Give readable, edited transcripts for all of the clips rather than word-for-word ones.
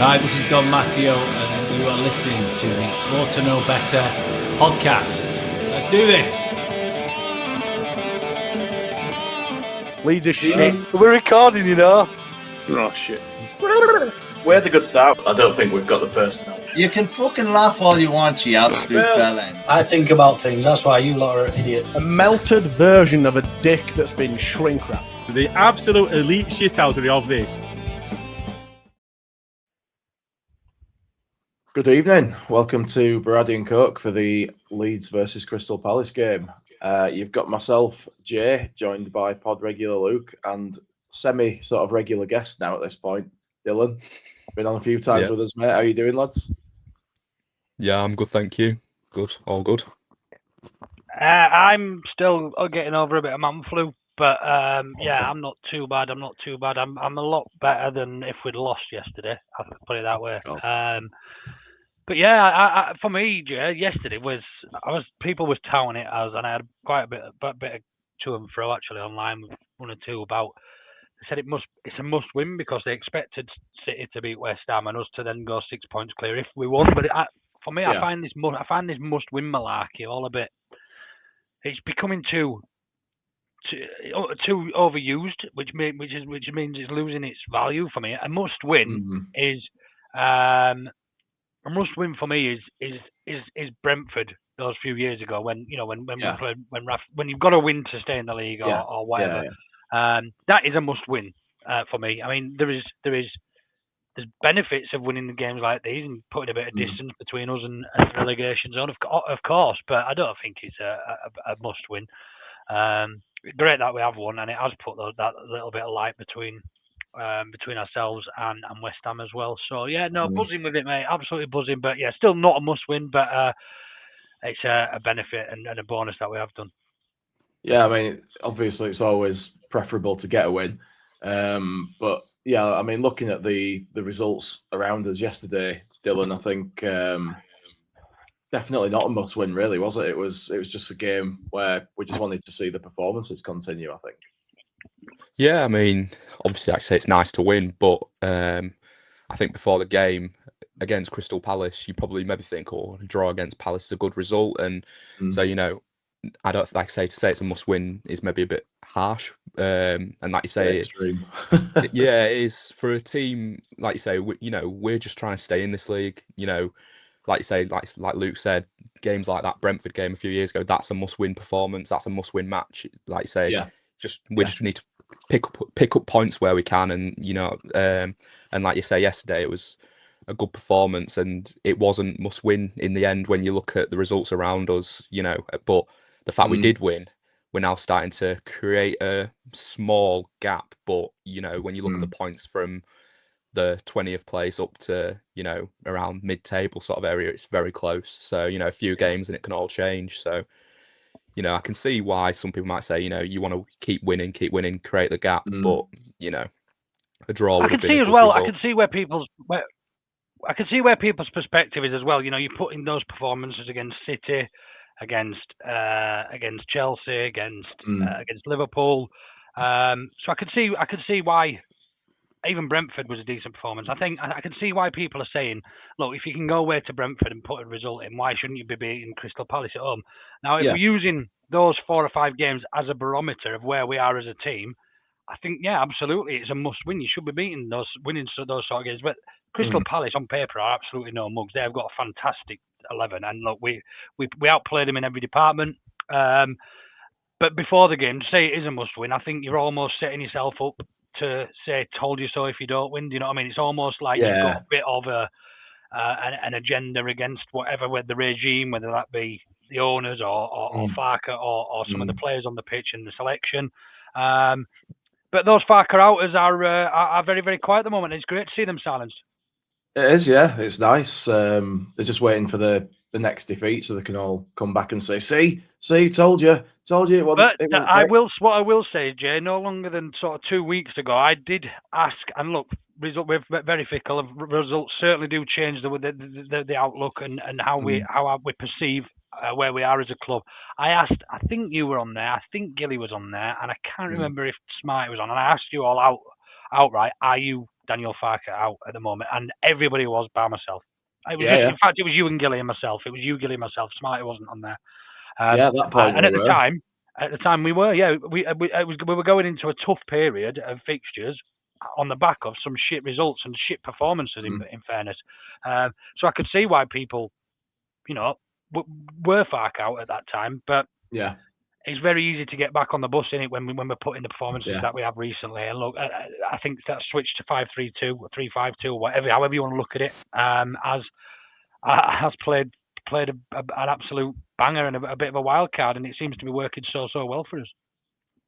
Hi, this is Don Matteo, and you are listening to the Orta Know Better podcast. Let's do this. Leeds is shit. We're recording, you know. Oh, shit. We had a good start. I don't think we've got the personnel. You can fucking laugh all you want, you absolute bellend. I think about things. That's why you lot are idiots. A melted version of a dick that's been shrink wrapped. The absolute elite shithousery of this. Good evening. Welcome to Berardi and Coke for the Leeds versus Crystal Palace game. You've got myself, Jay, joined by pod regular Luke, and semi sort of regular guest now at this point, Dylan. Been on a few times with us, mate. How are you doing, lads? Yeah, I'm good, thank you. Good, all good. I'm still getting over a bit of man flu, but yeah, I'm not too bad. I'm a lot better than if we'd lost yesterday. I'll put it that way. But yeah, I for me, Jay, yesterday people was touting it as, and I had quite a bit of to and fro actually online with one or two about. They said it's a must win because they expected City to beat West Ham and us to then go 6 points clear if we won. But for me, I find this must win malarkey all a bit. It's becoming too overused, which means it's losing its value for me. A must win is a must win for me is Brentford those few years ago when we played when you've got to win to stay in the league or whatever. That is a must win for me. I mean, there's benefits of winning the games like these and putting a bit of distance between us and relegation zone, of course. But I don't think it's a must win. Great that we have won, and it has put that little bit of light between ourselves and West Ham as well. So yeah, buzzing with it, mate. Absolutely buzzing. But yeah, still not a must win, but it's a benefit and a bonus that we have done. Yeah, I mean, obviously it's always preferable to get a win. But yeah, I mean, looking at the results around us yesterday, Dylan, I think definitely not a must win, really, was it? It was just a game where we just wanted to see the performances continue, I think. Yeah, I mean, obviously, like I say, it's nice to win, but I think before the game against Crystal Palace, you probably maybe think, a draw against Palace is a good result. And so, I don't like to say it's a must win is maybe a bit harsh. And like you say, yeah, it is for a team, like you say, we're just trying to stay in this league, like you say, like Luke said, games like that Brentford game a few years ago, that's a must win performance. That's a must win match. Like you say, just need to pick up points where we can. And, and like you say, yesterday, it was a good performance and it wasn't must win in the end when you look at the results around us, but the fact we did win, we're now starting to create a small gap. But, when you look at the points from the 20th place up to, around mid-table sort of area, it's very close. So, a few games and it can all change. So, I can see why some people might say, you want to keep winning, create the gap. But, a draw would have been a good result. I can see where people's perspective is as well. You put in those performances against City, against Chelsea, against Liverpool. So I could see why even Brentford was a decent performance. I think I can see why people are saying, look, if you can go away to Brentford and put a result in, why shouldn't you be beating Crystal Palace at home? Now, if we're using those 4 or 5 games as a barometer of where we are as a team, I think, absolutely, it's a must-win. You should be winning those sort of games. But Crystal Palace, on paper, are absolutely no mugs. They've got a fantastic 11, and look, we outplayed them in every department. But before the game, to say it is a must-win, I think you're almost setting yourself up to say "told you so" if you don't win. Do you know what I mean? It's almost like you've got a bit of an agenda against whatever, with the regime, whether that be the owners or Farker or some of the players on the pitch and the selection. But those Farker outers are very, very quiet at the moment. It's great to see them silenced. It is, yeah. It's nice. They're just waiting for the next defeat so they can all come back and say, see, told you. What I will say, Jay, no longer than sort of 2 weeks ago, I did ask, and look, we're very fickle. Results certainly do change the outlook and how we perceive where we are as a club. I asked, I think you were on there, I think Gilly was on there, and I can't remember if Smarty was on, and I asked you all outright, are you Daniel Farke out at the moment, and everybody was by myself. It was Yeah. In fact, it was you and Gilly and myself. It was you, Gilly, and myself. Smarty wasn't on there. At that point, and at the time we were. Yeah, we were going into a tough period of fixtures on the back of some shit results and shit performances. In fairness, so I could see why people, were Farke out at that time. But yeah, it's very easy to get back on the bus in it when we're putting the performances that we have recently. And look, I think that switch to 5-3-2 or 3-5-2 or whatever, however you want to look at it, has played an absolute banger and a bit of a wild card, and it seems to be working so well for us.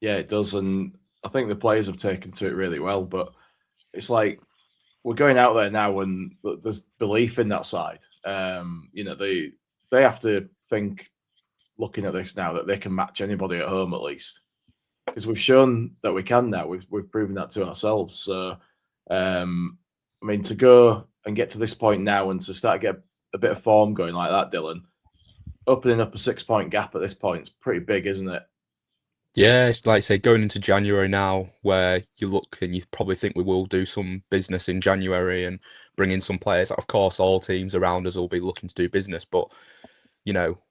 Yeah, it does, and I think the players have taken to it really well. But it's like we're going out there now, and there's belief in that side. They have to think, looking at this now, that they can match anybody at home at least, because we've shown that we can now. We've proven that to ourselves. So, to go and get to this point now and to start to get a bit of form going like that, Dylan, opening up a 6-point gap at this point is pretty big, isn't it? Yeah, it's like, say, going into January now, where you look and you probably think we will do some business in January and bring in some players. Of course, all teams around us will be looking to do business, but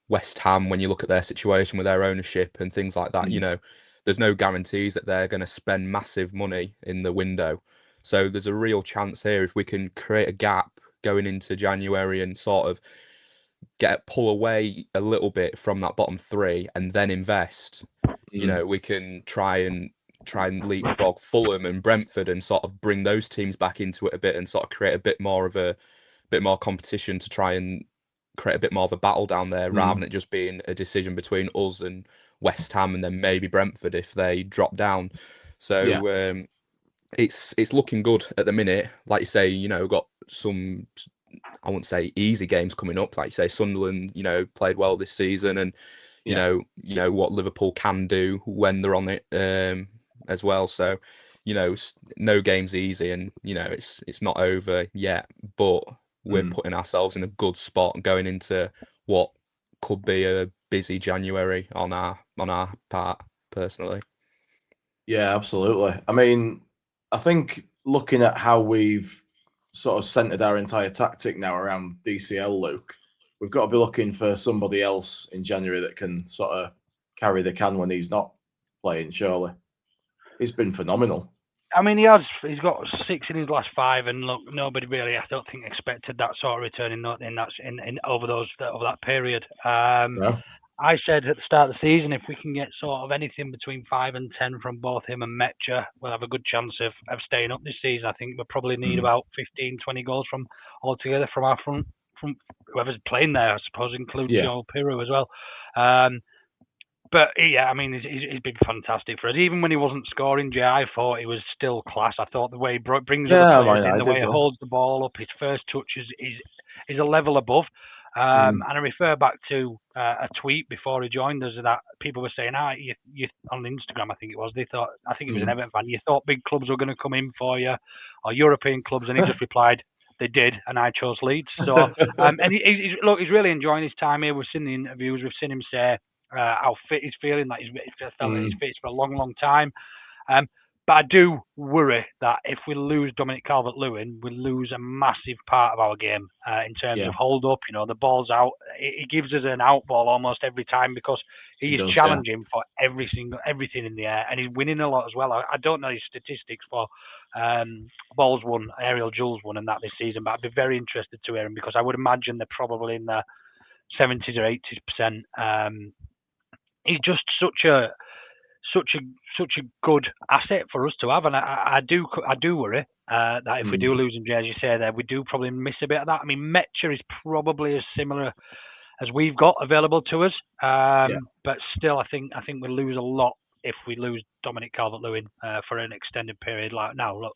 West Ham, when you look at their situation with their ownership and things like that, there's no guarantees that they're going to spend massive money in the window. So there's a real chance here if we can create a gap going into January and sort of pull away a little bit from that bottom three and then invest. We can try and leapfrog Fulham and Brentford and sort of bring those teams back into it a bit and sort of create a bit more competition to try and create a bit more of a battle down there, rather than it just being a decision between us and West Ham and then maybe Brentford if they drop down. So it's looking good at the minute. Like you say, we've got some, I wouldn't say easy games coming up. Like you say, Sunderland, played well this season, and you know what Liverpool can do when they're on it as well. So no game's easy, and it's not over yet, but we're putting ourselves in a good spot going into what could be a busy January on our part, personally. Yeah, absolutely. I think looking at how we've sort of centered our entire tactic now around DCL, Luke, we've got to be looking for somebody else in January that can sort of carry the can when he's not playing, surely. He's been phenomenal. He's got 6 in his last 5, and look, nobody really, I don't think, expected that sort of return in over that period. No. I said at the start of the season, if we can get sort of anything between 5 and 10 from both him and Metcher, we'll have a good chance of staying up this season. I think we'll probably need about 15, 20 goals from altogether from our front, from whoever's playing there, I suppose, includes Joel Piru as well. But yeah, he's been fantastic for us. Even when he wasn't scoring, Jay, I thought he was still class. I thought the way he brings the players in, the way he holds the ball up, his first touch is a level above. And I refer back to a tweet before he joined us that people were saying, you on Instagram, I think it was. I think it was an Everton fan. You thought big clubs were going to come in for you, or European clubs, and he just replied, they did, and I chose Leeds. So, and he's really enjoying his time here. We've seen the interviews. We've seen him say how fit he's feeling, that he's fit for a long, long time. But I do worry that if we lose Dominic Calvert-Lewin, we lose a massive part of our game in terms of hold up. The ball's out. He gives us an out ball almost every time because he is challenging for everything in the air, and he's winning a lot as well. I don't know his statistics for balls won, aerial duels won, and that this season, but I'd be very interested to hear him because I would imagine they're probably in the 70s or 80%. He's just such a good asset for us to have, and I do worry that if we do lose him, as you say there, we do probably miss a bit of that. Metcher is probably as similar as we've got available to us, but still, I think we'll lose a lot if we lose Dominic Calvert-Lewin for an extended period. Like now, look,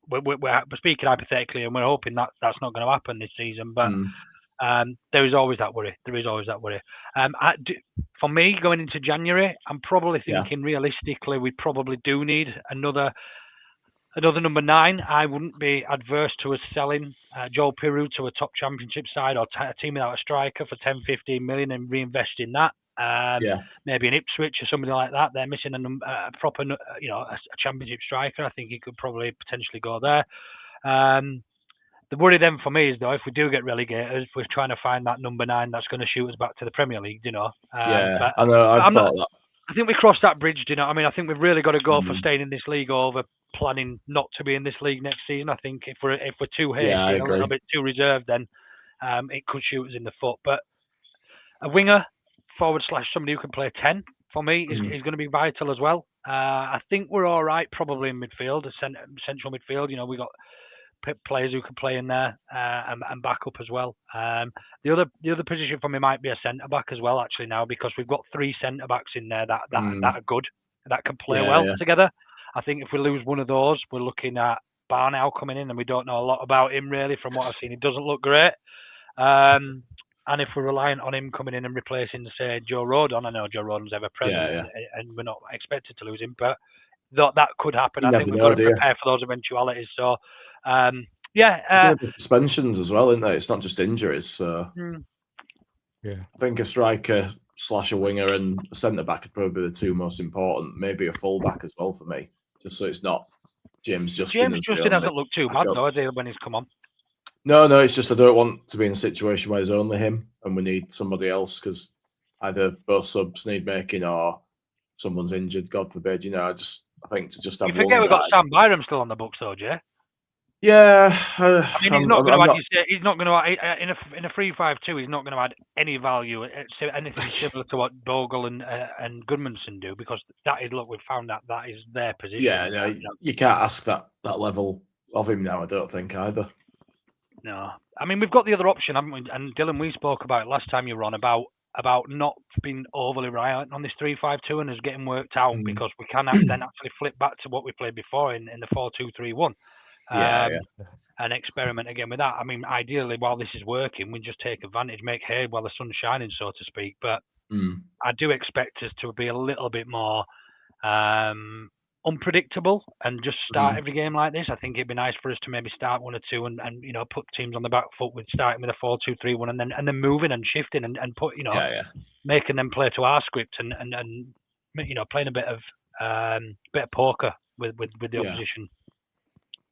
we're speaking hypothetically, and we're hoping that that's not going to happen this season, but. There is always that worry. For me, going into January, I'm probably thinking realistically, we probably do need another number 9. I wouldn't be adverse to us selling Joel Piru to a top championship side or a team without a striker for 10-15 million and reinvesting that. Maybe an Ipswich or somebody like that. They're missing a proper, a championship striker. I think he could probably potentially go there. The worry then for me is, though, if we do get relegated, we're trying to find that number 9 that's going to shoot us back to the Premier League, you know. But, I know, I've thought that. I think we crossed that bridge, you know. I mean, I think we've really got to go for staying in this league over planning not to be in this league next season. I think if we're too hasty, a little bit too reserved, then it could shoot us in the foot. But a winger, forward / somebody who can play 10, for me, is going to be vital as well. I think we're all right probably in midfield, central midfield. You know, we got players who can play in there and back up as well. The other position for me might be a centre back as well, actually, now, because we've got 3 centre backs in there that are good, that can play together. I think if we lose one of those, we're looking at Barnow coming in, and we don't know a lot about him really. From what I've seen, he doesn't look great. And if we're reliant on him coming in and replacing, say, Joe Rodon, I know Joe Rodon's ever present, and we're not expected to lose him, but that could happen. I think we've got to prepare for those eventualities. So, suspensions as well, isn't there? It's not just injuries. So, I think a striker / a winger and a centre back are probably the 2 most important. Maybe a full back as well for me, just so it's not James Justin. James Justin hasn't looked too bad though, has he, when he's come on? No, it's just I don't want to be in a situation where there's only him and we need somebody else, because either both subs need making or someone's injured, God forbid. You know, I think to just have. You forget we've got Sam Byram still on the books, though, Jay. Yeah, I mean, he's not going to add. He's not going to add in a 3-5-2. He's not going to add any value, anything similar to what Bogle and Goodmanson do, because that is, look, we've found that is their position. Yeah, no, you can't ask that level of him now. I don't think either. No, I mean, we've got the other option, haven't we? And Dylan, we spoke about it last time you were on about not being overly reliant on this 3-5-2 and us getting worked out, because we can then actually flip back to what we played before in the 4-2-3-1. And experiment again with that. I mean, ideally, while this is working, we just take advantage, make hay while the sun's shining, so to speak. But I do expect us to be a little bit more unpredictable and just start every game like this. I think it'd be nice for us to maybe start 1 or 2 and you know, put teams on the back foot with starting with a 4-2-3-1 and then moving and shifting and put, you know, making them play to our script and you know, playing a bit of poker with the opposition.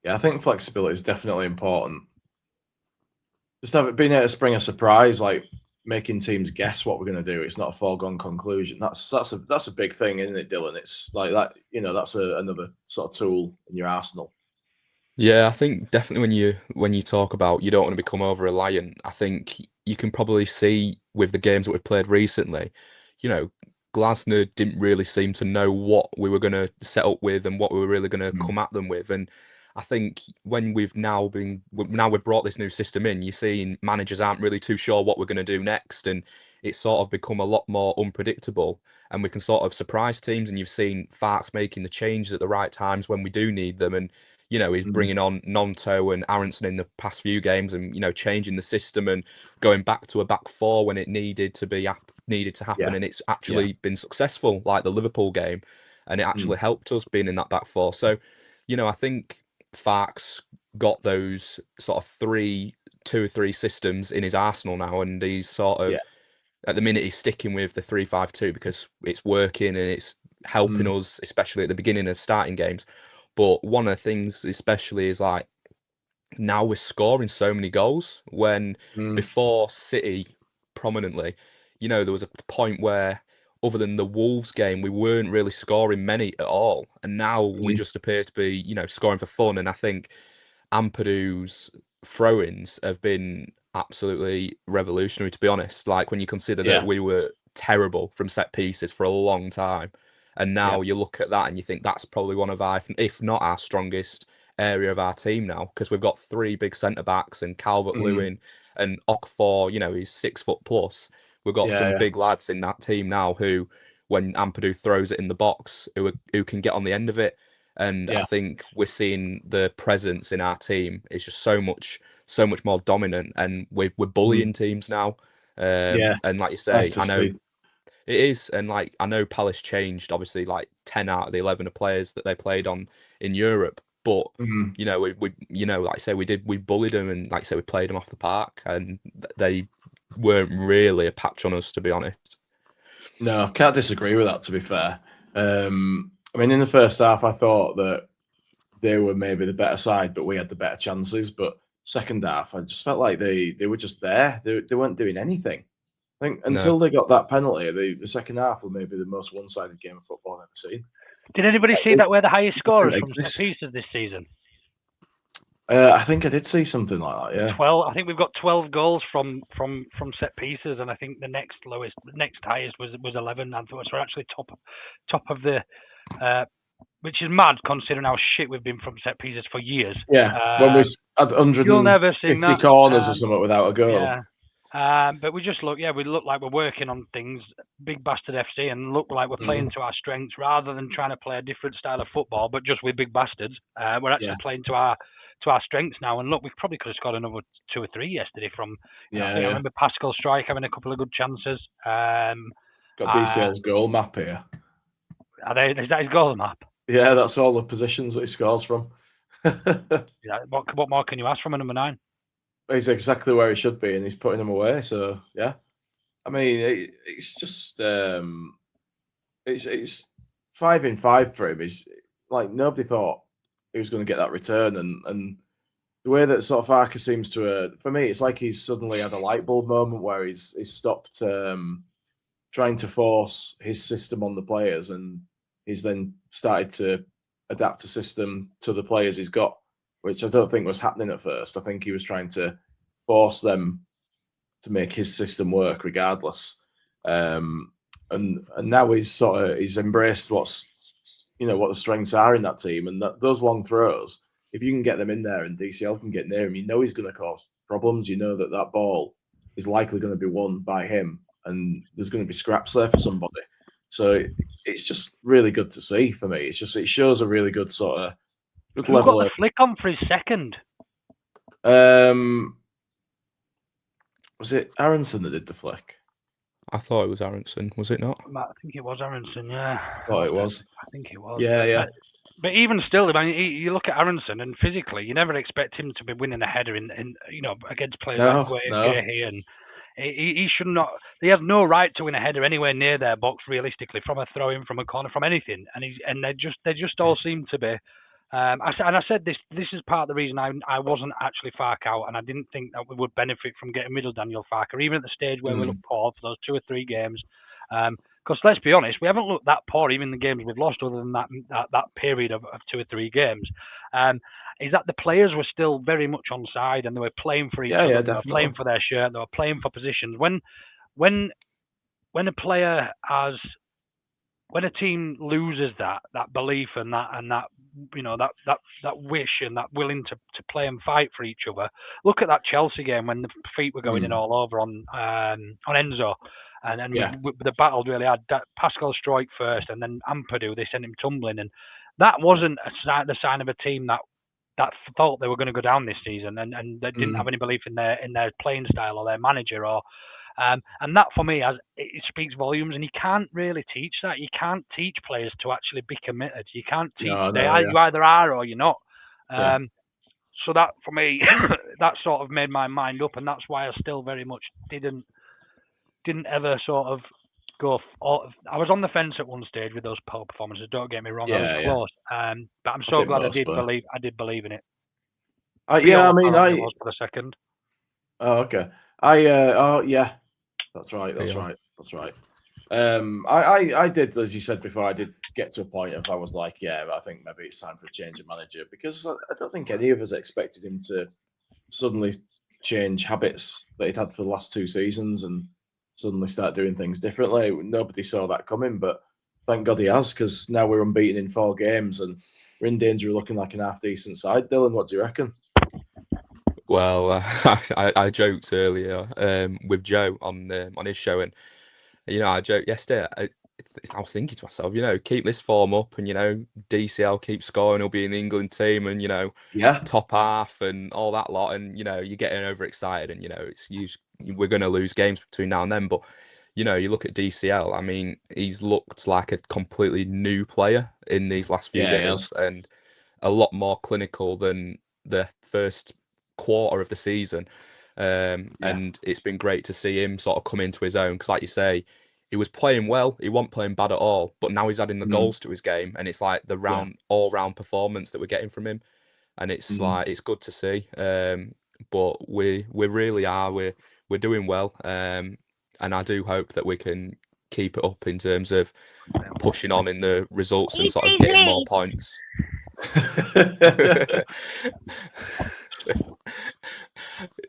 Yeah, I think flexibility is definitely important. Just being able to spring a surprise, like making teams guess what we're going to do. It's not a foregone conclusion. That's a big thing, isn't it, Dylan? It's like that. You know, that's another sort of tool in your arsenal. Yeah, I think definitely when you talk about you don't want to become over reliant, I think you can probably see with the games that we've played recently, you know, Glasner didn't really seem to know what we were going to set up with and what we were really going to come at them with. And I think when we've brought this new system in, you're seeing managers aren't really too sure what we're going to do next, and it's sort of become a lot more unpredictable, and we can sort of surprise teams. And you've seen Farks making the changes at the right times when we do need them, and you know, he's bringing on Nonto and Aaronson in the past few games, and you know, changing the system and going back to a back 4 when it needed to happen, and it's actually been successful, like the Liverpool game, and it actually helped us being in that back 4. So, you know, I think Farks got those sort of 2 or 3 systems in his arsenal now, and he's sort of at the minute he's sticking with the 3-5-2 because it's working and it's helping us, especially at the beginning of starting games. But one of the things especially is like now we're scoring so many goals when before City prominently, you know, there was a point where other than the Wolves game, we weren't really scoring many at all. And now we just appear to be, you know, scoring for fun. And I think Ampadu's throw-ins have been absolutely revolutionary, to be honest. Like when you consider that we were terrible from set pieces for a long time. And now you look at that and you think that's probably one of our, if not our strongest area of our team now, because we've got 3 big centre-backs and Calvert-Lewin and Okafor, you know, he's 6 foot plus. We've got some big lads in that team now who, when Ampadu throws it in the box, who can get on the end of it. And I think we're seeing the presence in our team is just so much more dominant, and we're bullying teams now. And like you say, I know it is, and like I know Palace changed obviously like 10 out of the 11 players that they played on in Europe. But you know, we you know, like I say, we bullied them, and like I say, we played them off the park, and they weren't really a patch on us, to be honest. No, can't disagree with that, to be fair. I mean, in the first half, I thought that they were maybe the better side, but we had the better chances. But second half, I just felt like they were just there. They weren't doing anything. I think until they got that penalty, the second half was maybe the most one-sided game of football I've ever seen. Did anybody see that we're the highest scorers from set pieces this season? I think I did see something like that. Yeah, 12. I think we've got 12 goals from set pieces, and I think the next highest was 11. And so we're actually top of the, which is mad considering how shit we've been from set pieces for years. Yeah, when we had 150 corners or something without a goal. Yeah. But we just look like we're working on things, big bastard FC, and look like we're playing to our strengths rather than trying to play a different style of football, but just with big bastards. We're actually playing to our strengths now. And look, we probably could have scored another 2 or 3 yesterday from. I remember Pascal Strike having a couple of good chances. Got DCL's goal map here. Is that his goal map? Yeah, that's all the positions that he scores from. What more can you ask from a number 9? He's exactly where he should be, and he's putting them away. So yeah, I mean, it's just it's 5 in 5 for him. He's like, nobody thought he was going to get that return, and the way that sort of Arca seems to, for me, it's like he's suddenly had a light bulb moment where he's stopped trying to force his system on the players, and he's then started to adapt a system to the players he's got, which I don't think was happening at first. I think he was trying to force them to make his system work regardless. And now he's embraced what the strengths are in that team, and those long throws, if you can get them in there and DCL can get near him, you know he's going to cause problems. You know that ball is likely going to be won by him, and there's going to be scraps there for somebody. So it's just really good to see for me. It shows a really good sort of good Who level. Got the flick on for his second? Was it Aaronson that did the flick? I thought it was Aaronson. Was it not? I think it was Aaronson. Yeah. I thought it was. I think it was. Yeah. But even still, I mean, you look at Aaronson, and physically, you never expect him to be winning a header in against players like Guehi, and he should not. He has no right to win a header anywhere near their box, realistically, from a throw-in, from a corner, from anything. And they just all seem to be. I said this is part of the reason I wasn't actually Farke out, and I didn't think that we would benefit from getting rid of Daniel Farke, even at the stage where we looked poor for those 2 or 3 games. Because let's be honest, we haven't looked that poor even in the games we've lost, other than that period of 2 or 3 games. Is that the players were still very much on side, and they were playing for each other, they were playing for their shirt, they were playing for positions. When a player has, when a team loses that belief and that wish and that willing to play and fight for each other. Look at that Chelsea game when the feet were going in all over on Enzo, and the battle really had Pascal Strike first, and then Ampadu, they sent him tumbling, and that wasn't the sign of a team that thought they were going to go down this season, and they didn't have any belief in their playing style or their manager or. And that for me, it speaks volumes, and you can't really teach that. You can't teach players to actually be committed. You can't teach. You either are or you're not. So that for me, that sort of made my mind up, and that's why I still very much didn't ever sort of go. I was on the fence at one stage with those poor performances. Don't get me wrong, I was close. But I'm so glad I did believe in it. I mean, I was for the second. Oh, okay. That's right. I did, as you said before, I did get to a point of I was like, I think maybe it's time for a change of manager, because I don't think any of us expected him to suddenly change habits that he'd had for the last 2 seasons and suddenly start doing things differently. Nobody saw that coming, but thank God he has, because now we're unbeaten in 4 games and we're in danger of looking like an half-decent side. Dylan, what do you reckon? Well, I joked earlier with Joe on his show, and I joked yesterday. I was thinking to myself, keep this form up, and DCL keep scoring. He'll be in the England team, and top half and all that lot, and you're getting overexcited, and we're going to lose games between now and then. But you look at DCL. I mean, he's looked like a completely new player in these last few games, and a lot more clinical than the first quarter of the season, and it's been great to see him sort of come into his own, because like you say, he was playing well. He wasn't playing bad at all. But now he's adding the goals to his game, and it's like the all-round performance that we're getting from him, and it's like it's good to see. But we really are. We're doing well, and I do hope that we can keep it up in terms of pushing on in the results and sort of getting more points.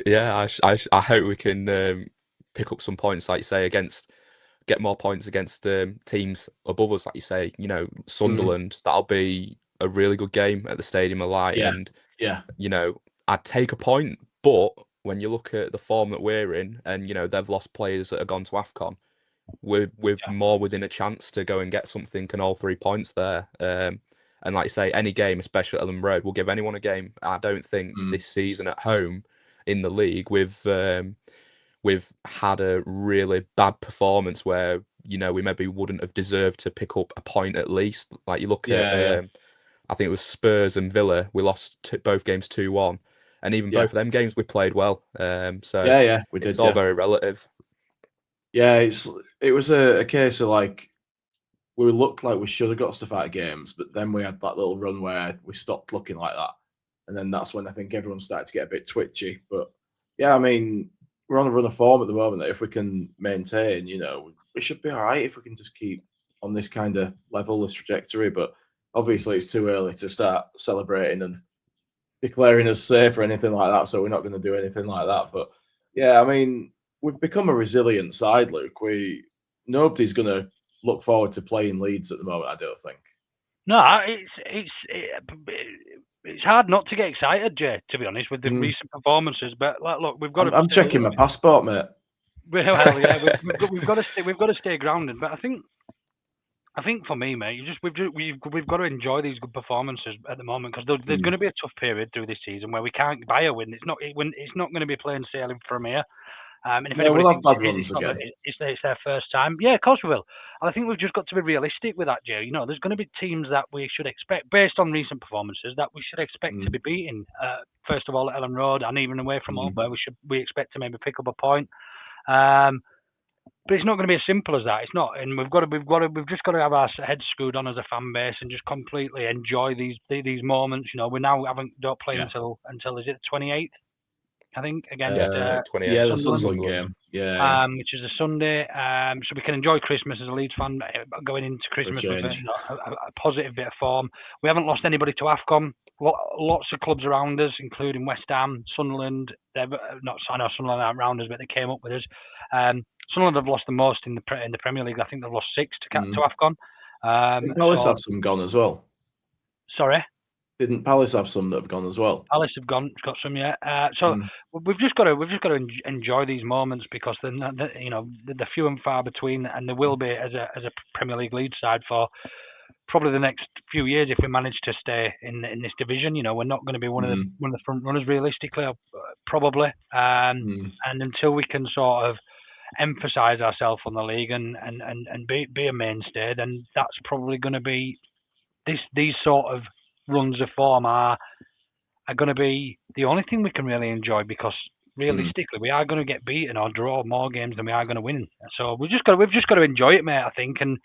Yeah, I hope we can pick up some points, like you say, get more points against teams above us, like you say. You know, Sunderland. That'll be a really good game at the Stadium of Light, and you know, I'd take a point. But when you look at the form that we're in, and you know they've lost players that have gone to AFCON, we're more within a chance to go and get something, and all 3 points there. And like you say, any game, especially at Ellen Road, will give anyone a game. I don't think this season at home in the league we've had a really bad performance where, you know, we maybe wouldn't have deserved to pick up a point at least. Like you look at, I think it was Spurs and Villa. We lost both games 2-1, and even both of them games we played well. So we did. It's all very relative. Yeah, it was a case of like we looked like we should have got stuff out of games, but then we had that little run where we stopped looking like that, and then that's when I think everyone started to get a bit twitchy. But yeah, I mean, we're on a run of form at the moment that if we can maintain, you know, we should be all right if we can just keep on this kind of level, this trajectory. But obviously, it's too early to start celebrating and declaring us safe or anything like that. So we're not going to do anything like that. But yeah, I mean, we've become a resilient side, Luke. Nobody's going to look forward to playing Leeds at the moment, I don't think. No, it's hard not to get excited, Jay, to be honest, with the recent performances. But look, we've got. I'm checking my passport, mate. Well, yeah, we've got to stay grounded. But I think for me, mate, we've got to enjoy these good performances at the moment, because there's going to be a tough period through this season where we can't buy a win. It's not going to be plain sailing from here. And if we'll have bad runs again. It's their first time. Yeah, of course we will. And I think we've just got to be realistic with that, Jay. You know, there's going to be teams that we should expect, based on recent performances, that we should expect to be beating. First of all, at Ellen Road, and even away from home, where we expect to maybe pick up a point. But it's not going to be as simple as that. It's not, and we've just got to have our heads screwed on as a fan base and just completely enjoy these moments. You know, we now don't play until is it the 28th? I think against the Sunderland game, which is a Sunday. So we can enjoy Christmas as a Leeds fan, going into Christmas with a positive bit of form. We haven't lost anybody to AFCON. Lots of clubs around us, including West Ham, Sunderland. I know Sunderland aren't around us, but they came up with us. Sunderland have lost the most in the Premier League. I think they've lost 6 to AFCON. Palace have some gone as well. Sorry? Didn't Palace have some that have gone as well? Palace have got some, yeah. So we've just got to enjoy these moments, because they're few and far between, and there will be as a Premier League Leeds side for probably the next few years if we manage to stay in this division. You know, we're not going to be one of the front runners realistically, probably. And until we can sort of emphasise ourselves on the league and be a mainstay, then that's probably going to be these sort of runs of form are going to be the only thing we can really enjoy, because realistically we are going to get beaten or draw more games than we are going to win. So we've just got to enjoy it, mate, I think. And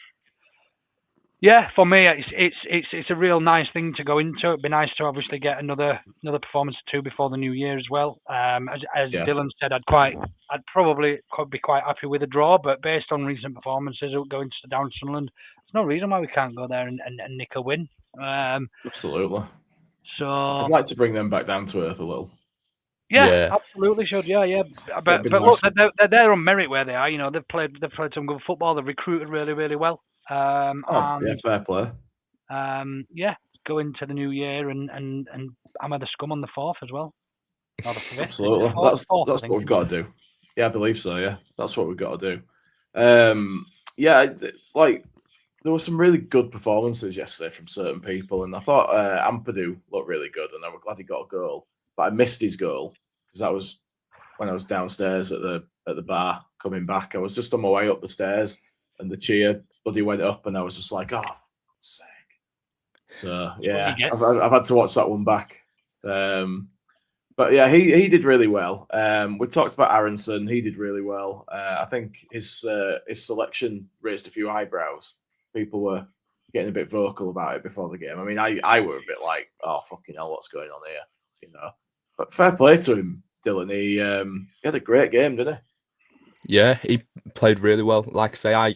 yeah, for me, it's a real nice thing to go into. It'd be nice to obviously get another performance or two before the new year as well. As Dylan said, I'd probably could be quite happy with a draw, but based on recent performances going down to Sunderland, there's no reason why we can't go there and nick a win. Absolutely. So I'd like to bring them back down to earth a little. Yeah, absolutely should. Yeah. But look, they're there on merit where they are. You know, they've played some good football. They've recruited really, really well. Fair play. Go into the new year and hammer the scum on the 4th as well. Absolutely. That's what we've got to do. Yeah, I believe so. Yeah, that's what we've got to do. There were some really good performances yesterday from certain people, and I thought Ampadu looked really good, and I was glad he got a goal. But I missed his goal because that was when I was downstairs at the bar coming back. I was just on my way up the stairs, and the cheer buddy went up, and I was just like, "Oh, for sake!" So yeah, I've had to watch that one back. But yeah, he did really well. We talked about Aaronson. He did really well. I think his selection raised a few eyebrows. People were getting a bit vocal about it before the game. I mean, I were a bit like, oh, fucking hell, what's going on here? You know. But fair play to him, Dylan. He had a great game, didn't he? Yeah, he played really well. Like I say, I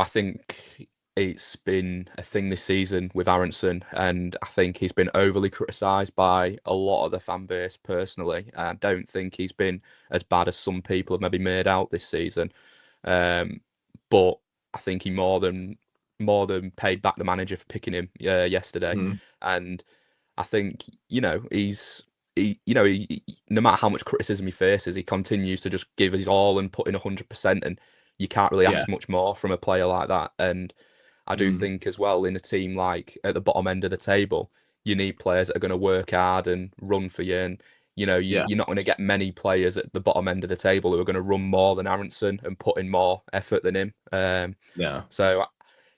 think it's been a thing this season with Aaronson, and I think he's been overly criticised by a lot of the fan base personally. I don't think he's been as bad as some people have maybe made out this season. But I think he more than paid back the manager for picking him yesterday. And I think, no matter how much criticism he faces, he continues to just give his all and put in 100%, and you can't really ask much more from a player like that. And I do think as well, in a team like at the bottom end of the table, you need players that are going to work hard and run for you. And, you're not going to get many players at the bottom end of the table who are going to run more than Aaronson and put in more effort than him. So,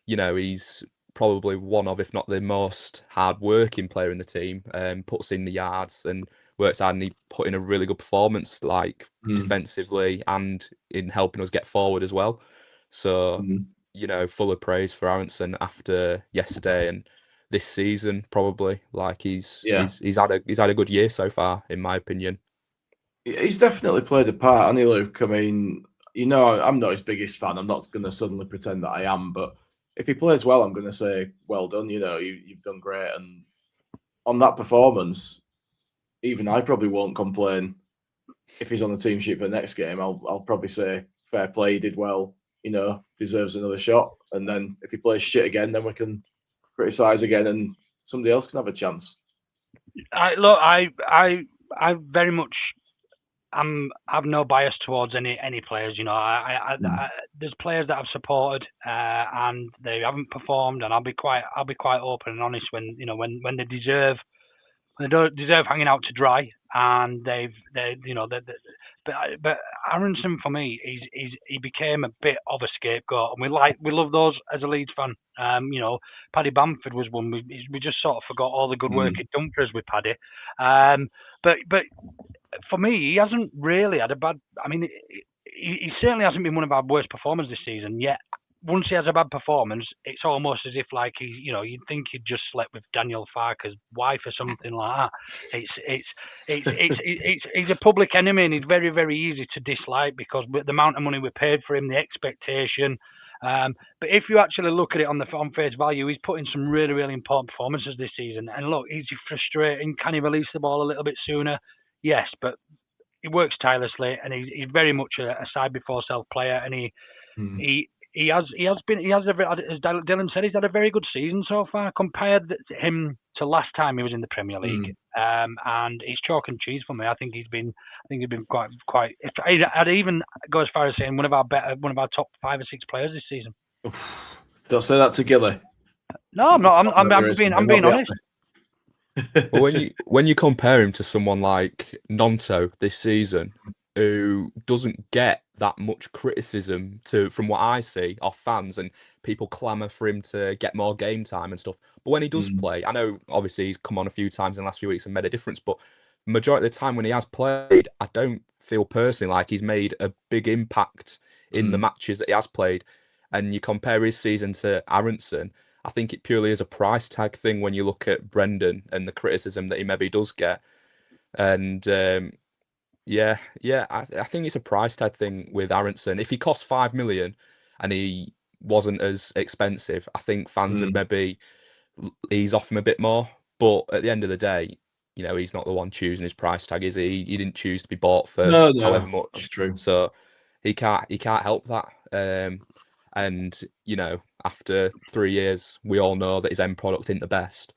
he's probably one of, if not the most hard-working player in the team. Puts in the yards and works hard, and he put in a really good performance, defensively and in helping us get forward as well. So, full of praise for Aaronson after yesterday and this season, probably. He's had a good year so far, in my opinion. He's definitely played a part, hasn't he, Luke? I mean, I'm not his biggest fan. I'm not going to suddenly pretend that I am, but if he plays well, I'm going to say, well done. You've done great. And on that performance, even I probably won't complain. If he's on the team sheet for the next game, I'll probably say, fair play, he did well, deserves another shot. And then if he plays shit again, then we can criticise again and somebody else can have a chance. I very much I've no bias towards any players. There's players that I've supported and they haven't performed, and I'll be quite open and honest when they deserve hanging out to dry, and but Aaronson, for me, he became a bit of a scapegoat, and we love those as a Leeds fan. Paddy Bamford was one. We just sort of forgot all the good work he'd done for us with Paddy. But for me, he hasn't really had a bad. I mean, he certainly hasn't been one of our worst performers this season yet. Once he has a bad performance, it's almost as if you'd think he'd just slept with Daniel Farker's wife or something like that. He's a public enemy, and he's very, very easy to dislike because with the amount of money we paid for him, the expectation. But if you actually look at it on face value, he's put in some really, really important performances this season. And look, is he frustrating? Can he release the ball a little bit sooner? Yes, but he works tirelessly, and he's very much a side before self player, and he has been, as Dylan said, he's had a very good season so far compared him to last time he was in the Premier League. And it's chalk and cheese for me. I think he's been quite. I'd even go as far as saying one of our top 5 or 6 players this season. Don't say that to Gilly. No, I'm not. I'm being honest. Well, when you compare him to someone like Nonto this season, who doesn't get that much criticism from what I see off fans, and people clamour for him to get more game time and stuff. But when he does play, I know obviously he's come on a few times in the last few weeks and made a difference, but majority of the time when he has played, I don't feel personally like he's made a big impact in the matches that he has played. And you compare his season to Aaronson, I think it purely is a price tag thing when you look at Brendan and the criticism that he maybe does get. And I think it's a price tag thing with Aaronson. If he cost 5 million and he wasn't as expensive, I think fans would maybe ease off him a bit more. But at the end of the day, he's not the one choosing his price tag, is he? He didn't choose to be bought for however much. That's true. So he can't help that. And after 3 years, we all know that his end product isn't the best,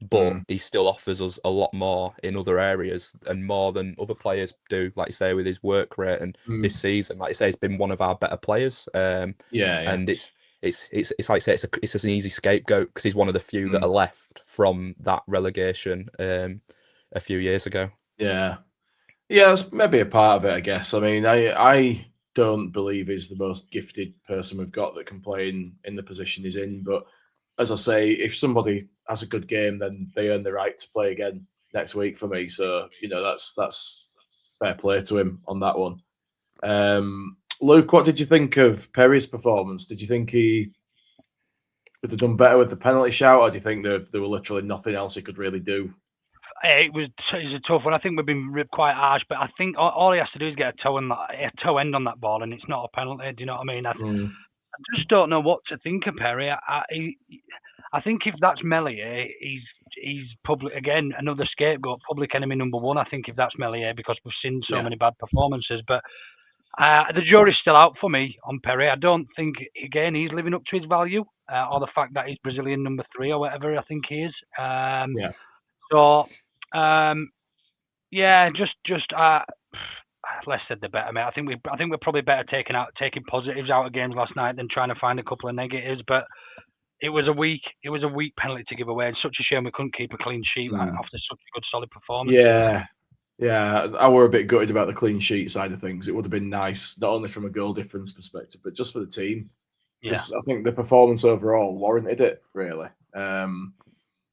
but he still offers us a lot more in other areas and more than other players do. Like you say, with his work rate and this season, like you say, he's been one of our better players. And it's like I say, it's just an easy scapegoat because he's one of the few that are left from that relegation a few years ago. Yeah, that's maybe a part of it, I guess. I mean, I don't believe he's the most gifted person we've got that can play in the position he's in. But as I say, if somebody has a good game, then they earn the right to play again. next week for me. So that's fair play to him on that one. Luke, what did you think of Perry's performance? Did you think he would have done better with the penalty shout, or do you think there were literally nothing else he could really do? It was a tough one. I think we've been quite harsh, but I think all he has to do is get a toe end on that ball, and it's not a penalty. Do you know what I mean? I just don't know what to think of Perry. I think if that's Meslier, he's public again, another scapegoat, public enemy number one. I think if that's Meslier, because we've seen so many bad performances, but the jury's still out for me on Perry. I don't think again he's living up to his value, or the fact that he's Brazilian number 3 or whatever I think he is. So. Less said the better, mate. I think we're probably better taking positives out of games last night than trying to find a couple of negatives. But it was a weak penalty to give away. It's such a shame we couldn't keep a clean sheet after such a good solid performance. Yeah. I were a bit gutted about the clean sheet side of things. It would have been nice, not only from a goal difference perspective, but just for the team. I think the performance overall warranted it, really.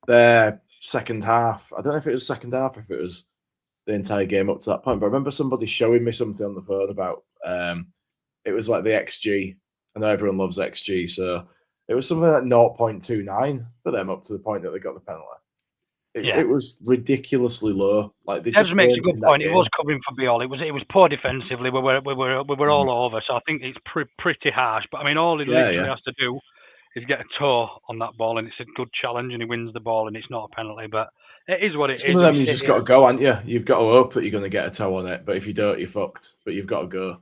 Their second half, I don't know if it was second half, if it was the entire game up to that point, but I remember somebody showing me something on the phone about it was like the XG. I know everyone loves XG, so it was something like 0.29 for them up to the point that they got the penalty. It was ridiculously low. Like they just makes a good point. It was covering for Biol. It was poor defensively. We were all over. So I think it's pretty harsh. But I mean, all he literally has to do is get a toe on that ball, and it's a good challenge, and he wins the ball, and it's not a penalty. But it is what it is. Some of them you just got to go, haven't you? You've got to hope that you're going to get a toe on it. But if you don't, you're fucked. But you've got to go.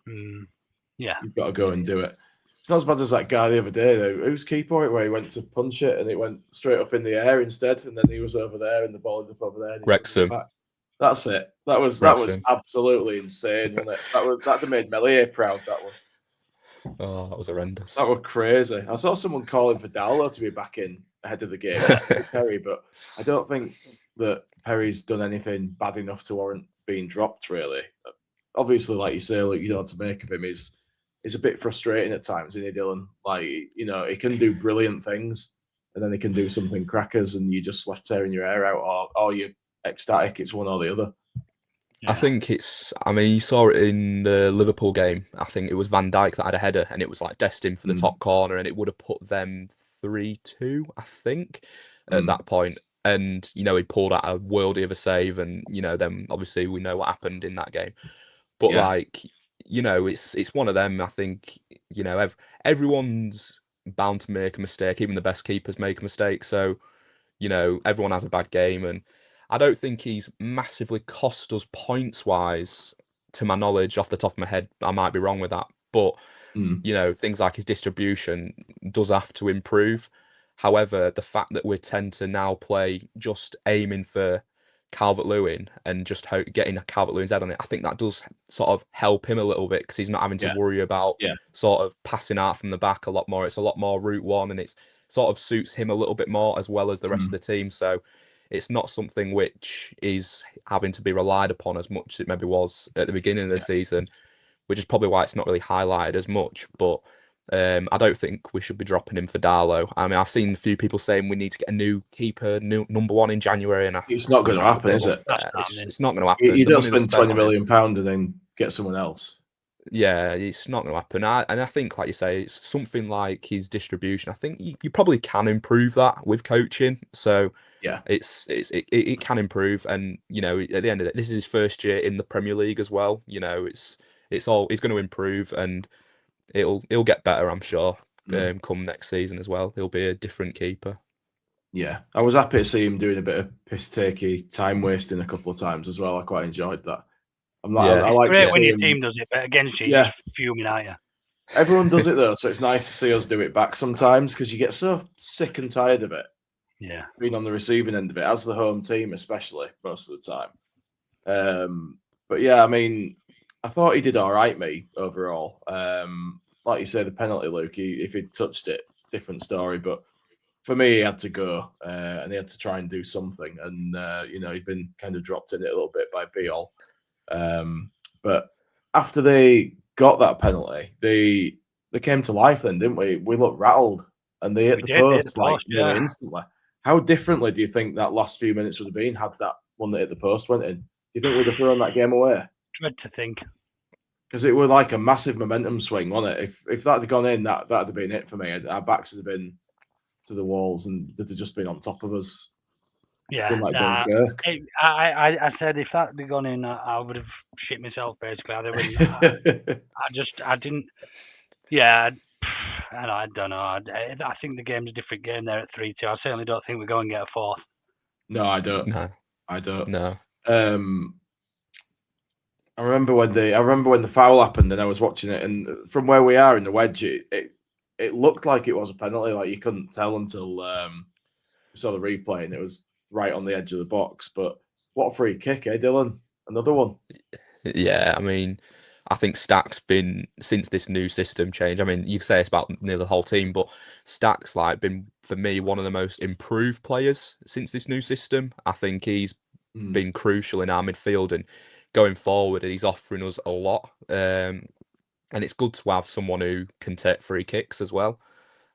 You've got to go and do it. It's not as bad as that guy the other day, though. Whose keeper it where he went to punch it and it went straight up in the air instead, and then he was over there and the ball ended up over there. Wrexham. That's it. That was absolutely insane, wasn't it? That made Meslier proud, that one. Oh, that was horrendous. That was crazy. I saw someone calling for Dowlow to be back in ahead of the game, Perry, but I don't think that Perry's done anything bad enough to warrant being dropped, really. Obviously, like you say, you don't know what to make of him. He's a bit frustrating at times, isn't he, Dylan? Like, he can do brilliant things, and then he can do something crackers, and you just left tearing your hair out, or you're ecstatic. It's one or the other. I think you saw it in the Liverpool game. I think it was Van Dijk that had a header, and it was like destined for the top corner, and it would have put them 3-2, I think, at that point. And, he pulled out a worldie of a save, and, then obviously we know what happened in that game. But it's one of them. I think, everyone's bound to make a mistake. Even the best keepers make a mistake. So, everyone has a bad game, and I don't think he's massively cost us points-wise, to my knowledge, off the top of my head. I might be wrong with that. But, things like his distribution does have to improve. However, the fact that we tend to now play just aiming for Calvert-Lewin and just getting Calvert-Lewin's head on it, I think that does sort of help him a little bit, because he's not having to worry about sort of passing out from the back a lot more. It's a lot more route one, and it's sort of suits him a little bit more, as well as the rest of the team. So it's not something which is having to be relied upon as much as it maybe was at the beginning of the season, which is probably why it's not really highlighted as much. But I don't think we should be dropping him for Darlow. I mean, I've seen a few people saying we need to get a new keeper, number one in January, and it's not going to happen, is it? It's not going to happen. You don't spend £20 million and then get someone else. Yeah, it's not going to happen. And I think, like you say, it's something like his distribution. I think you probably can improve that with coaching. So it can improve. And at the end of it, this is his first year in the Premier League as well. It's going to improve, and he'll get better, I'm sure. Come next season as well, he'll be a different keeper. Yeah, I was happy to see him doing a bit of piss-takey, time wasting a couple of times as well. I quite enjoyed that. I like great when your team does it, but against you, you're fuming, aren't you? Everyone does it though, so it's nice to see us do it back sometimes, because you get so sick and tired of it. Yeah, being on the receiving end of it, as the home team, especially most of the time. But yeah, I mean, I thought he did all right, me overall. Like you say, the penalty, Luke. If he'd touched it, different story. But for me, he had to go, and he had to try and do something. And he'd been kind of dropped in it a little bit by Biol. But after they got that penalty, they came to life then, didn't we? We looked rattled, and they hit the post nearly instantly. How differently do you think that last few minutes would have been had that one that hit the post went in? Do you think we'd have thrown that game away? Dread to think. Because it was like a massive momentum swing, wasn't it? If that had gone in, that'd have been it for me. Our backs would have been to the walls and they'd have just been on top of us. Yeah, like Dunkirk. I said if that had gone in, I would have shit myself basically. I didn't. Yeah, I don't know. I think the game's a different game there at 3-2. I certainly don't think we go and get a fourth. No, I don't. No, I don't. No. I remember when the foul happened and I was watching it, and from where we are in the wedge, it looked like it was a penalty. Like you couldn't tell until we saw the replay, and it was right on the edge of the box. But what a free kick, eh, Dylan? Another one. Yeah, I mean, I think Stack's been, since this new system change, I mean, you could say it's about nearly the whole team, but Stack's like been, for me, one of the most improved players since this new system. I think he's been crucial in our midfield and going forward, and he's offering us a lot. And it's good to have someone who can take free kicks as well.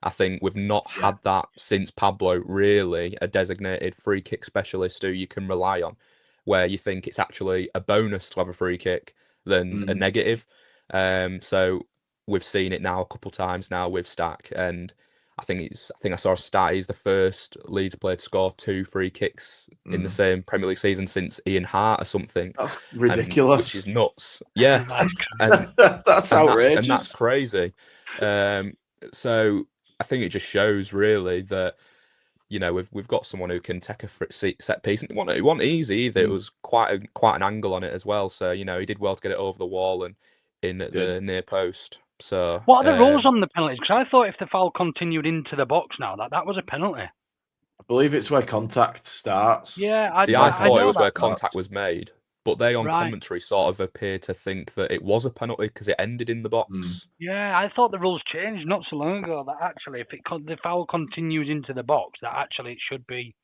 I think we've not had that since Pablo, really, a designated free kick specialist who you can rely on, where you think it's actually a bonus to have a free kick than a negative. So we've seen it now a couple of times now with Stack, and I think I saw a stat. He's the first Leeds player to score 2 free kicks in the same Premier League season since Ian Hart or something. That's ridiculous. Which is nuts. Yeah, and that's outrageous. And that's crazy. So I think it just shows really that, you know, we've got someone who can take a set piece. And it wasn't easy either. It was quite an angle on it as well. So, you know, he did well to get it over the wall and in at the near post. So what are the rules on the penalties? Because I thought if the foul continued into the box now, that was a penalty. I believe it's where contact starts. Yeah, I thought it was where contact was made. But they on commentary sort of appear to think that it was a penalty because it ended in the box. Yeah, I thought the rules changed not so long ago. That actually, if the foul continues into the box, that actually it should be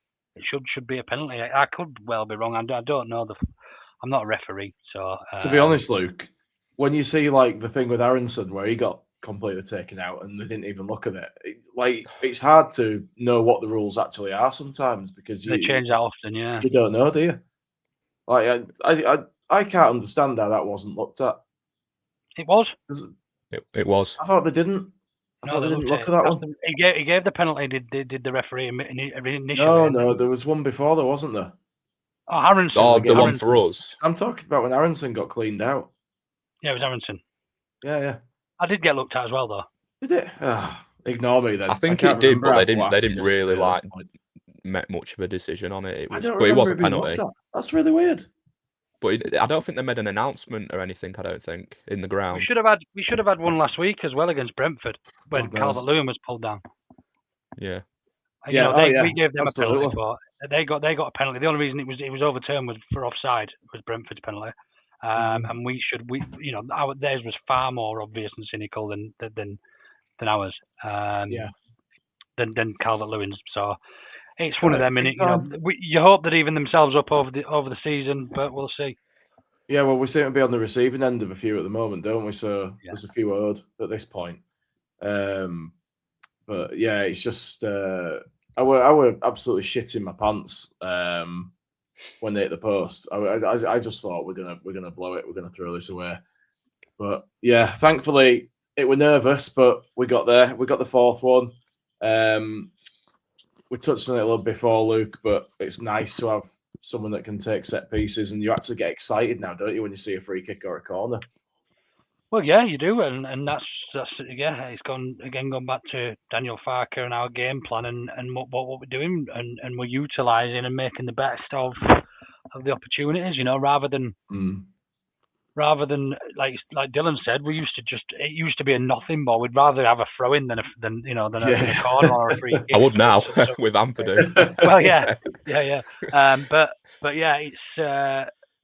a penalty. I could well be wrong. I don't know. I'm not a referee, so. To be honest, Luke, when you see like the thing with Aaronson where he got completely taken out and they didn't even look at it, it's hard to know what the rules actually are sometimes because they change that often. Yeah, you don't know, do you? Like I can't understand how that wasn't looked at. It was. It was. I thought they didn't. I thought they didn't look at that one. He gave the penalty. Did the referee initially? No, there was one before there, wasn't there? Oh, Aaronson. Oh, the one for us. I'm talking about when Aaronson got cleaned out. Yeah, it was Aaronson. Yeah. I did get looked at as well, though. Did it? Ignore me then. I think it did, but they didn't really make much of a decision on it. But it was a penalty. That's really weird. But I don't think they made an announcement or anything. I don't think in the ground. We should have had one last week as well against Brentford when Calvert-Lewin was pulled down. Yeah. We gave them a penalty. But they got a penalty. The only reason it was overturned was for offside. Was Brentford's penalty. And theirs was far more obvious and cynical than ours. Than Calvert-Lewin's. So it's one of them, and you hope that even themselves up over the season, but we'll see. Yeah, well, we seem to be on the receiving end of a few at the moment, don't we? So there's a few owed at this point. But yeah, it's just I were absolutely shitting my pants when they hit the post. I just thought we're gonna blow it. We're gonna throw this away. But yeah, thankfully it were nervous, but we got there. We got the fourth one. We touched on it a little before, Luke, but it's nice to have someone that can take set pieces, and you actually get excited now, don't you, when you see a free kick or a corner? Well, yeah, you do, and that's it's gone back to Daniel Farker and our game plan and what we're doing, and we're utilising and making the best of the opportunities, rather than like Dylan said, it used to be a nothing ball. We'd rather have a throw in than a corner or a free kick. I would now with Ampadu. Well, yeah. But yeah, it's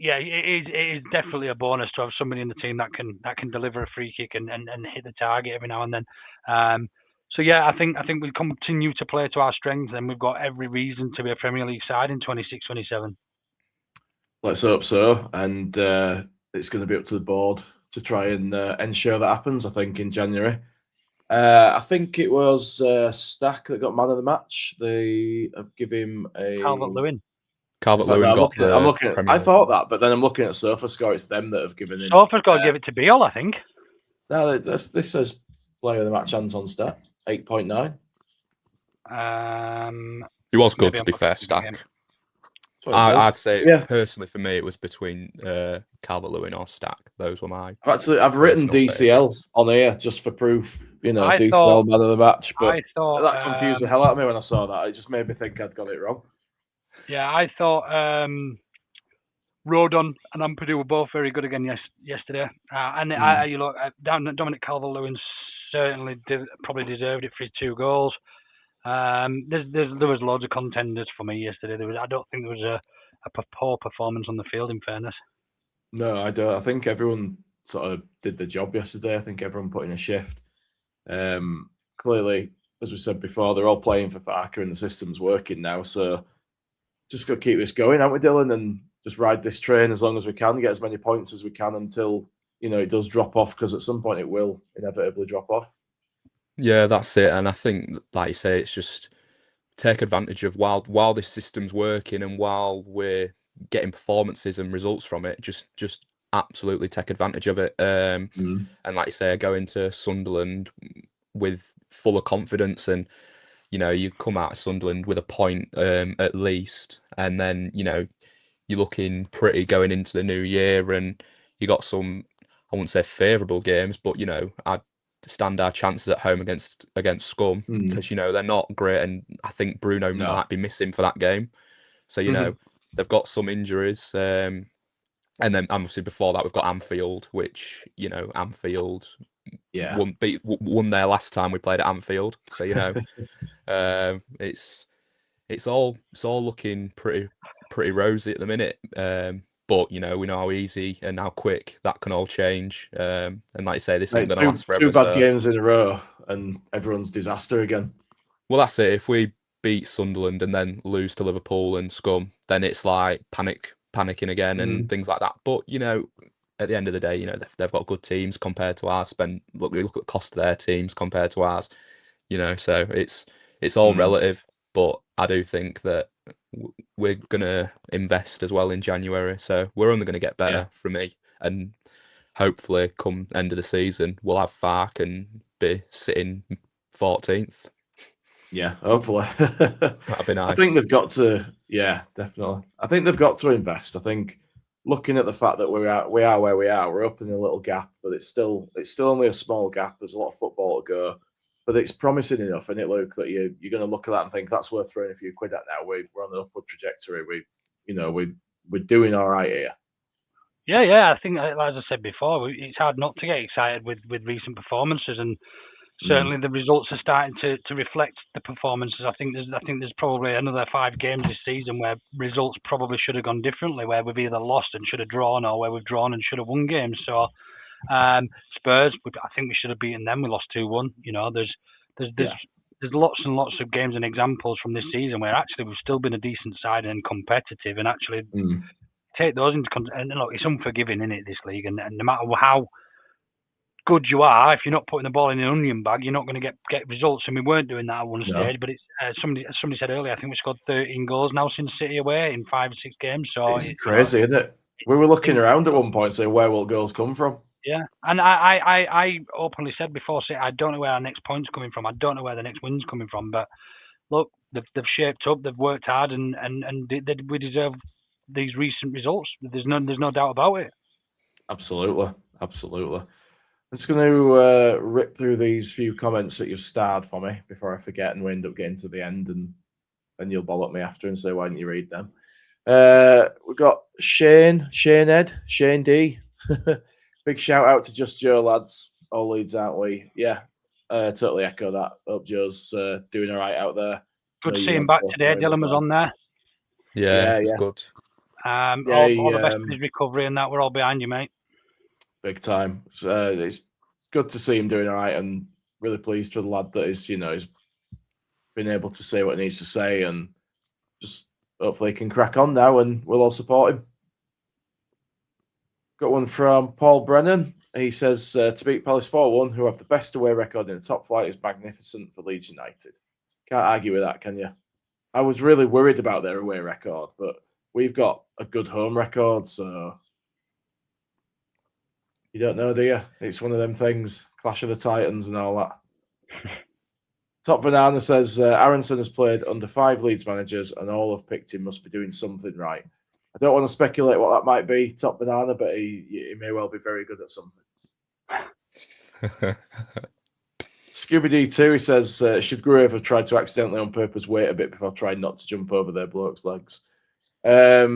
it is definitely a bonus to have somebody in the team that can deliver a free kick and hit the target every now and then. So yeah, I think we continue to play to our strengths, and we've got every reason to be a Premier League side in 26-27. Let's hope so, and it's going to be up to the board to try and ensure that happens, I think, in January. I think it was Stack that got man of the match. They have given him a Calvert-Lewin. Calvert-Lewin I'm got looking I thought that, but then I'm looking at SofaScore. It's them that have given him. Sofa's got to give it to Beale, I think. No, this says player of the match Anton Stat 8.9. He was good, to be fair, Stack. I'd say personally for me it was between Calvert-Lewin or Stack. Those were my. I've written DCL favorites on here just for proof. DCL man of the match, but that confused the hell out of me when I saw that. It just made me think I'd got it wrong. Yeah, I thought Rodon and Ampadu were both very good again yesterday. You look, Dominic Calvert-Lewin certainly probably deserved it for his 2 goals. There was loads of contenders for me yesterday. I don't think there was a poor performance on the field, in fairness. No, I don't. I think everyone sort of did the job yesterday. I think everyone put in a shift. Clearly, as we said before, they're all playing for Farker and the system's working now. So just got to keep this going, aren't we, Dylan? And just ride this train as long as we can, get as many points as we can until it does drop off, because at some point it will inevitably drop off. Yeah, that's it. And I think, like you say, it's just take advantage of while this system's working and while we're getting performances and results from it, just absolutely take advantage of it. And like you say, go into Sunderland with full of confidence, and you come out of Sunderland with a point at least, and then you're looking pretty going into the new year, and you got some, I wouldn't say favourable games, but I'd stand our chances at home against Scum, because they're not great, and I think Bruno might be missing for that game. So they've got some injuries, and then obviously before that we've got Anfield, which Anfield won there last time we played at Anfield. So it's all looking pretty rosy at the minute. But we know how easy and how quick that can all change. And like you say, this isn't going to last forever. 2 bad games in a row, and everyone's disaster again. Well, that's it. If we beat Sunderland and then lose to Liverpool and Scum, then it's like panicking again and things like that. But at the end of the day, they've got good teams compared to ours. We look at the cost of their teams compared to ours. So it's all relative. But I do think that we're going to invest as well in January. So we're only going to get better from me. And hopefully come end of the season, we'll have Fark and be sitting 14th. Yeah, hopefully. That'd be nice. I think they've got to, definitely. I think they've got to invest. I think looking at the fact that we are where we are, we're up in a little gap, but it's still only a small gap. There's a lot of football to go. But it's promising enough, isn't it, Luke, that you're going to look at that and think that's worth throwing a few quid at now. We're on an upward trajectory. We're doing all right here. Yeah. I think, as I said before, it's hard not to get excited with recent performances, and certainly the results are starting to reflect the performances. I think there's probably another 5 games this season where results probably should have gone differently, where we've either lost and should have drawn, or where we've drawn and should have won games. So. Spurs, I think we should have beaten them. We lost 2-1. There's lots and lots of games and examples from this season where actually we've still been a decent side and competitive, and actually take those into consideration. And look, it's unforgiving, isn't it, this league? And no matter how good you are, if you're not putting the ball in an onion bag, you're not going to get results. And we weren't doing that at one stage. But it's somebody said earlier, I think we scored 13 goals now since City away in 5 or 6 games. So it's crazy, isn't it? We were looking around at one point saying, where will goals come from? Yeah, and I openly said before, I don't know where our next point's coming from. I don't know where the next win's coming from. But look, they've shaped up, they've worked hard, and we deserve these recent results. There's no doubt about it. Absolutely. I'm just going to rip through these few comments that you've starred for me before I forget, and we end up getting to the end, and then you'll bollock me after and say, why didn't you read them? We've got Shane D. Big shout out to Just Joe, lads. All Leeds, aren't we? Yeah, totally echo that. Hope Joe's doing all right out there. Good to see him back today. Dylan was on there. Yeah, it was good. All the best for his recovery, and that we're all behind you, mate. Big time. It's good to see him doing all right, and really pleased for the lad that is, he's been able to say what he needs to say, and just hopefully he can crack on now, and we'll all support him. Got one from Paul Brennan. He says to beat Palace 4-1, who have the best away record in the top flight, is magnificent for Leeds United. Can't argue with that, can you? I was really worried about their away record, but we've got a good home record, so you don't know, do you? It's one of them things. Clash of the Titans and all that. Top Banana says Aaronson has played under 5 Leeds managers and all have picked him must be doing something right. I don't want to speculate what that might be, Top Banana, but he may well be very good at something. Scooby D2, he says, should Grove have tried to accidentally on purpose wait a bit before trying not to jump over their bloke's legs? I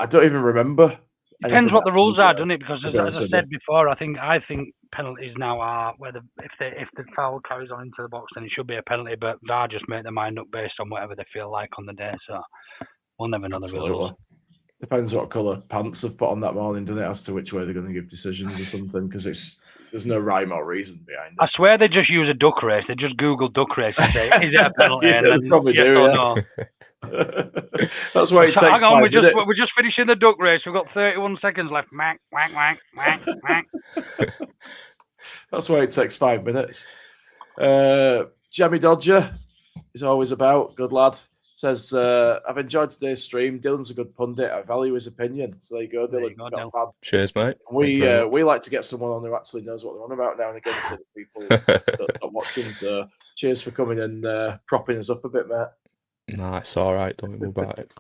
don't even remember. Depends what the rules are, doesn't it? Because as I said before, I think penalties now are whether if the foul carries on into the box, then it should be a penalty. But VAR just make their mind up based on whatever they feel like on the day. So we'll never know the rules. Depends what colour pants they've put on that morning, doesn't it, as to which way they're going to give decisions or something, because there's no rhyme or reason behind it. I swear they just use a duck race. They just Google duck race and say, is it a penalty? Yeah, and then, probably yes do, or yeah. no. That's why it takes 5 minutes. We're just finishing the duck race. We've got 31 seconds left. Mac, whack, whack, whack, whack. That's why it takes 5 minutes. Jammy Dodger is always about. Good lad. Says, I've enjoyed today's stream. Dylan's a good pundit. I value his opinion. So there you go, Dylan. Dylan. Cheers, mate. We like to get someone on who actually knows what they're on about now and again, so that people that are watching. So cheers for coming and propping us up a bit, mate. Nah, it's all right. Don't worry about it.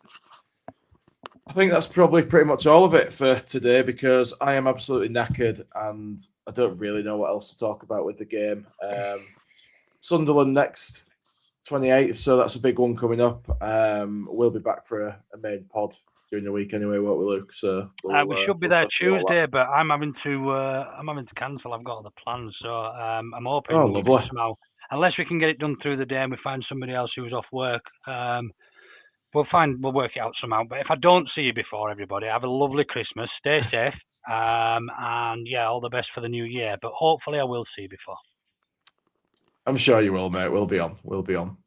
I think that's probably pretty much all of it for today because I am absolutely knackered and I don't really know what else to talk about with the game. Sunderland next, 28th, so that's a big one coming up. We'll be back for a main pod during the week anyway, won't we, Luke? So we should be there Tuesday, but I'm having to cancel. I've got other plans, so I'm hoping somehow, unless we can get it done through the day and we find somebody else who's off work. We'll work it out somehow. But if I don't see you before, everybody, have a lovely Christmas. Stay safe. And yeah, all the best for the new year. But hopefully I will see you before. I'm sure you will, mate. We'll be on.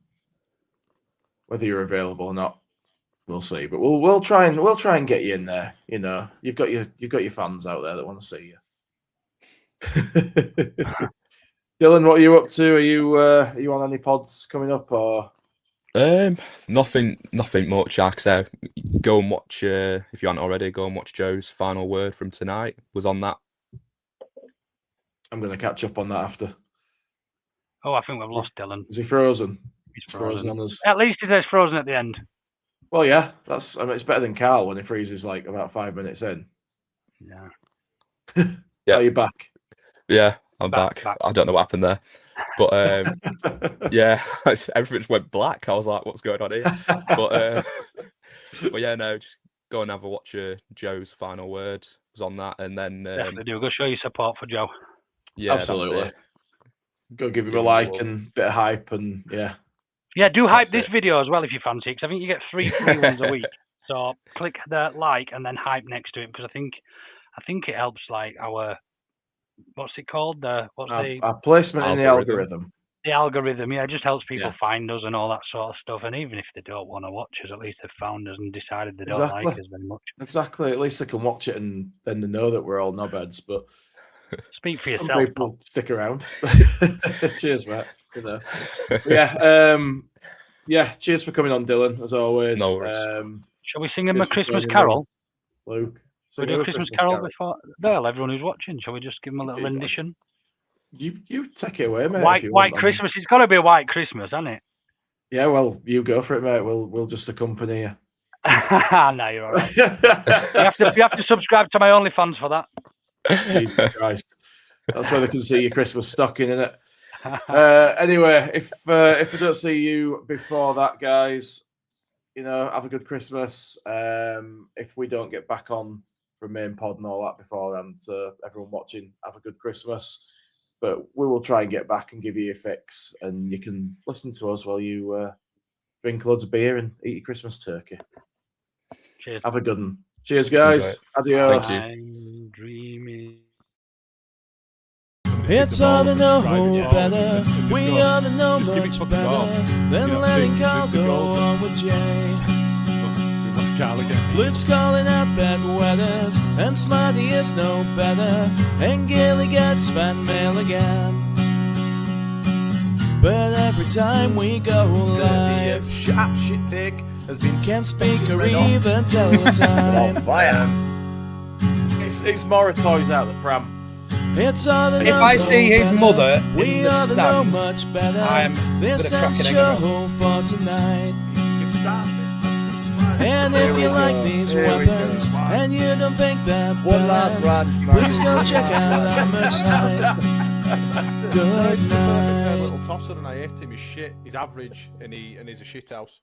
Whether you're available or not, we'll see. But we'll try and get you in there. You know, you've got your fans out there that want to see you. Dylan, what are you up to? Are you on any pods coming up or? Nothing much. Like I say, go and watch if you haven't already. Go and watch Joe's final word from tonight. Was on that. I'm going to catch up on that after. Oh, I think we've lost Dylan. Is he frozen? He's frozen on us. At least he says frozen at the end. Well, yeah, it's better than Carl when he freezes like about 5 minutes in. Yeah. Yeah. Are you back? Yeah, I'm back. I don't know what happened there. But yeah, everything just went black. I was like, what's going on here? But yeah, no, just go and have a watch Joe's final word. Was on that. And then definitely do. Go show your support for Joe. Yeah, absolutely. Go give him a like and a bit of hype and yeah. Yeah, do hype this video as well if you fancy, because I think you get 3 free ones a week. So click the like and then hype next to it, because I think it helps like our what's it called? Our placement in the algorithm. The algorithm, yeah, it just helps people find us and all that sort of stuff. And even if they don't want to watch us, at least they've found us and decided they don't like us very much. Exactly. At least they can watch it and then they know that we're all knobheads. But speak for yourself. Some people stick around. Cheers, mate. You know. Yeah. Cheers for coming on, Dylan. As always. No worries. Shall we sing him a Christmas carol, Luke? We do a Christmas carol before everyone who's watching. Shall we just give them a little rendition? You take it away, mate. White Christmas. It's got to be a white Christmas, hasn't it? Yeah, well, you go for it, mate. We'll just accompany you. No, you're all right. you have to subscribe to my OnlyFans for that. Jesus Christ, that's where they can see your Christmas stocking, isn't it? Anyway, if I don't see you before that, guys, you know, have a good Christmas. If we don't get back on for main pod and all that beforehand, everyone watching, have a good Christmas. But we will try and get back and give you a fix, and you can listen to us while you drink loads of beer and eat your Christmas turkey. Cheers. Have a good one. Cheers, guys. Adios. I'm dreaming. It's all the no better. We all the know much better than letting Carl go on with Jay. Luke's calling out bad weathers, and Smarty is no better, and Gilly gets fan mail again. But every time we go live, shit take has been can't speak or even tell the time. It's more a toys out the pram. It's all If I see his mother we in the ought to know stands, much better. I'm This gonna is crack an egg show for tonight. And if you like these weapons and you don't think that balance, please go check out our merch site. Good night. Little tosser, and I hate him. He's shit. He's average, and he's a shit house.